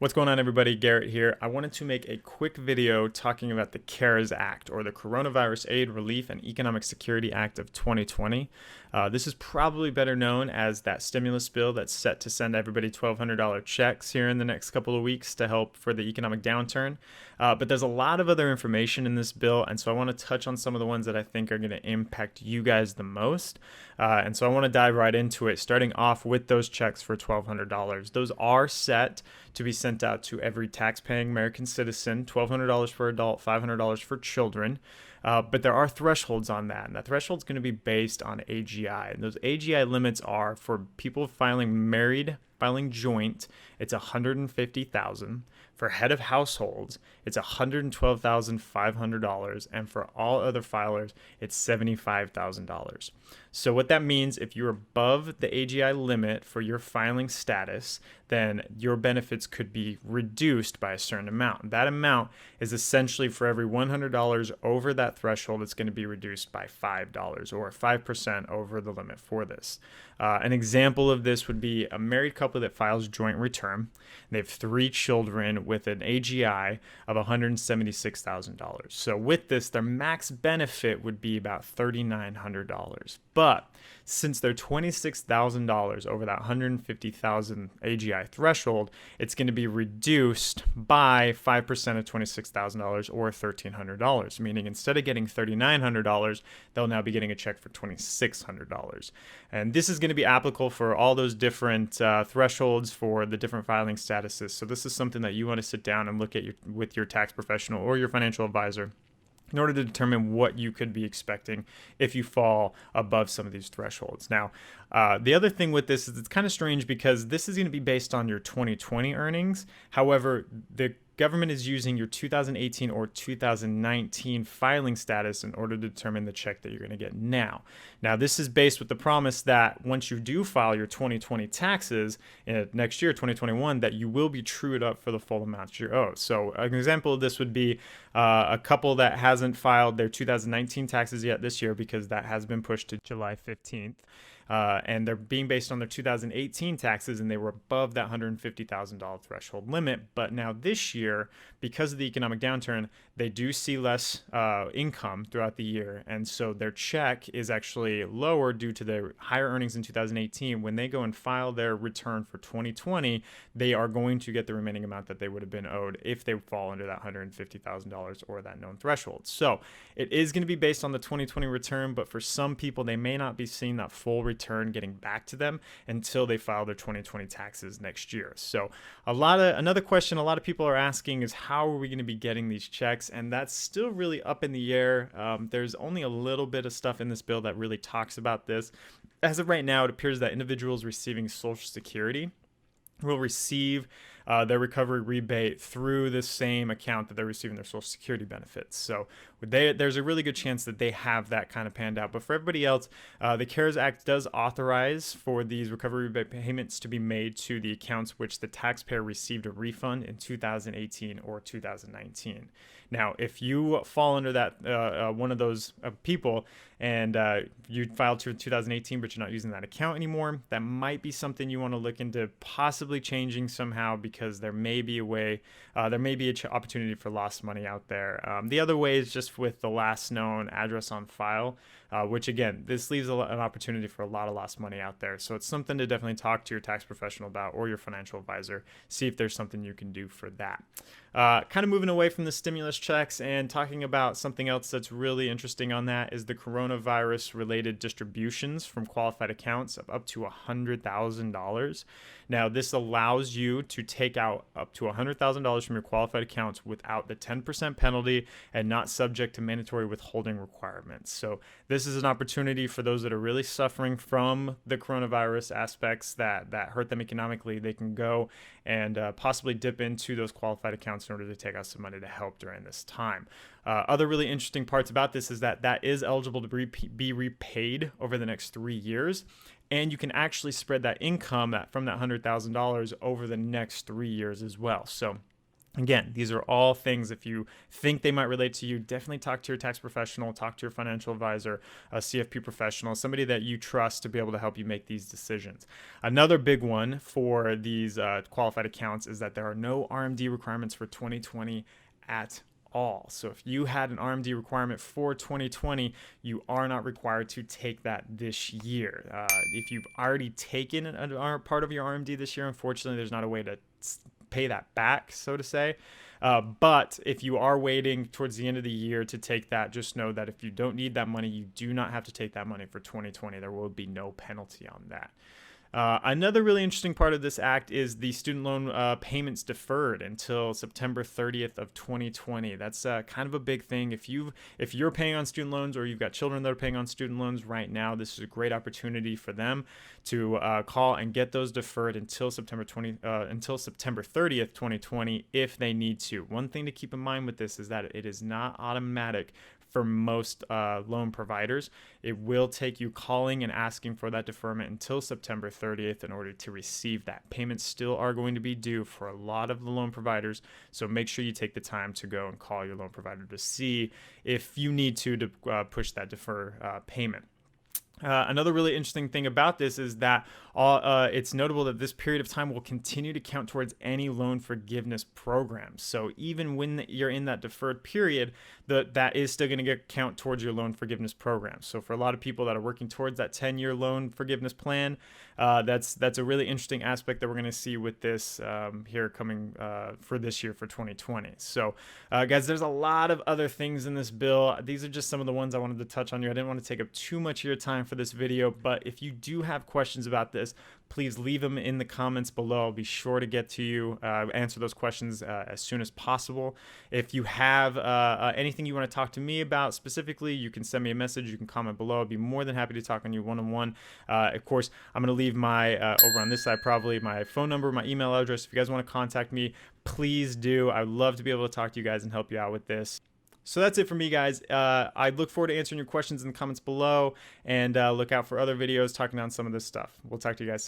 What's going on, everybody? Garrett here. I wanted to make a quick video talking about the CARES Act, or the Coronavirus Aid, Relief, and Economic Security Act of 2020. This is probably better known as that stimulus bill that's set to send everybody $1,200 checks here in the next couple of weeks to help for the economic downturn. But there's a lot of other information in this bill, and so I want to touch on some of the ones that I think are going to impact you guys the most. And so I want to dive right into it, starting off with those checks for $1,200. Those are set to be sent out to every tax-paying American citizen, $1,200 for adult, $500 for children. But there are thresholds on that, and that threshold is going to be based on AGI. And those AGI limits are for people filing married, filing joint, it's $150,000. For head of households, it's $112,500, and for all other filers, it's $75,000. So what that means, if you're above the AGI limit for your filing status, then your benefits could be reduced by a certain amount. That amount is essentially for every $100 over that threshold, it's going to be reduced by $5, or 5% over the limit for this. An example of this would be a married couple that files joint return. They have 3 children with an AGI of $176,000. So with this, their max benefit would be about $3,900. But since they're $26,000 over that $150,000 AGI threshold, it's going to be reduced by 5% of $26,000, or $1,300, meaning instead of getting $3,900, they'll now be getting a check for $2,600. And this is going to be applicable for all those different thresholds for the different filing statuses. So this is something that you want to sit down and look at with your tax professional or your financial advisor in order to determine what you could be expecting if you fall above some of these thresholds. Now, the other thing with this is it's kind of strange because this is going to be based on your 2020 earnings. However, the government is using your 2018 or 2019 filing status in order to determine the check that you're going to get now. Now, this is based with the promise that once you do file your 2020 taxes next year, 2021, that you will be trued up for the full amount you're owed. So an example of this would be a couple that hasn't filed their 2019 taxes yet this year, because that has been pushed to July 15th. And they're being based on their 2018 taxes, and they were above that $150,000 threshold limit. But now this year, because of the economic downturn, they do see less income throughout the year. And so their check is actually lower due to their higher earnings in 2018. When they go and file their return for 2020, they are going to get the remaining amount that they would have been owed if they fall under that $150,000 or that known threshold. So it is going to be based on the 2020 return, but for some people, they may not be seeing that full return getting back to them until they file their 2020 taxes next year. So another question a lot of people are asking is, how are we going to be getting these checks? And that's still really up in the air. There's only a little bit of stuff in this bill that really talks about this. As of right now, it appears that individuals receiving Social Security will receive their recovery rebate through the same account that they're receiving their Social Security benefits. So there's a really good chance that they have that kind of panned out. But for everybody else, the CARES Act does authorize for these recovery rebate payments to be made to the accounts which the taxpayer received a refund in 2018 or 2019. Now, if you fall under that one of those people and you filed to 2018 but you're not using that account anymore, that might be something you want to look into possibly changing somehow, because there may be a way, there may be an opportunity for lost money out there. The other way is just with the last known address on file, which again, this leaves an opportunity for a lot of lost money out there. So it's something to definitely talk to your tax professional about, or your financial advisor, see if there's something you can do for that. Kind of moving away from the stimulus checks and talking about something else that's really interesting on that is the coronavirus related distributions from qualified accounts of up to $100,000. Now, this allows you to take out up to $100,000 from your qualified accounts without the 10% penalty and not subject to mandatory withholding requirements. So this is an opportunity for those that are really suffering from the coronavirus aspects that hurt them economically. They can go and possibly dip into those qualified accounts in order to take out some money to help during this time. Other really interesting parts about this is that is eligible to be repaid over the next 3 years. And you can actually spread that income from that $100,000 over the next 3 years as well. So Again, these are all things, if you think they might relate to you, definitely talk to your tax professional, talk to your financial advisor, a CFP professional, somebody that you trust to be able to help you make these decisions. Another big one for these qualified accounts is that there are no RMD requirements for 2020 at all. So if you had an RMD requirement for 2020, you are not required to take that this year. If you've already taken a part of your RMD this year, unfortunately, there's not a way to pay that back, so to say. But if you are waiting towards the end of the year to take that, just know that if you don't need that money, you do not have to take that money for 2020. There will be no penalty on that. Another really interesting part of this act is the student loan payments deferred until September 30th of 2020. That's kind of a big thing. If you're paying on student loans, or you've got children that are paying on student loans right now, this is a great opportunity for them to call and get those deferred until September 30th, 2020, if they need to. One thing to keep in mind with this is that it is not automatic for most loan providers. It will take you calling and asking for that deferment until September 30th in order to receive that. Payments still are going to be due for a lot of the loan providers, so make sure you take the time to go and call your loan provider to see if you need to push that defer payment. Another really interesting thing about this is that it's notable that this period of time will continue to count towards any loan forgiveness program. So even when you're in that deferred period, that is still going to count towards your loan forgiveness program. So for a lot of people that are working towards that 10-year loan forgiveness plan, that's a really interesting aspect that we're going to see with this here coming for this year, for 2020. So guys, there's a lot of other things in this bill. These are just some of the ones I wanted to touch on here. I didn't want to take up too much of your time for this video, but if you do have questions about this, please leave them in the comments below. I'll be sure to get to you, answer those questions as soon as possible. If you have anything you want to talk to me about specifically, you can send me a message, you can comment below. I'd be more than happy to talk on you one-on-one. Of course, I'm going to leave my, over on this side probably, my phone number, my email address. If you guys want to contact me, please do. I'd love to be able to talk to you guys and help you out with this. So that's it for me, guys. I look forward to answering your questions in the comments below, and look out for other videos talking on some of this stuff. We'll talk to you guys soon.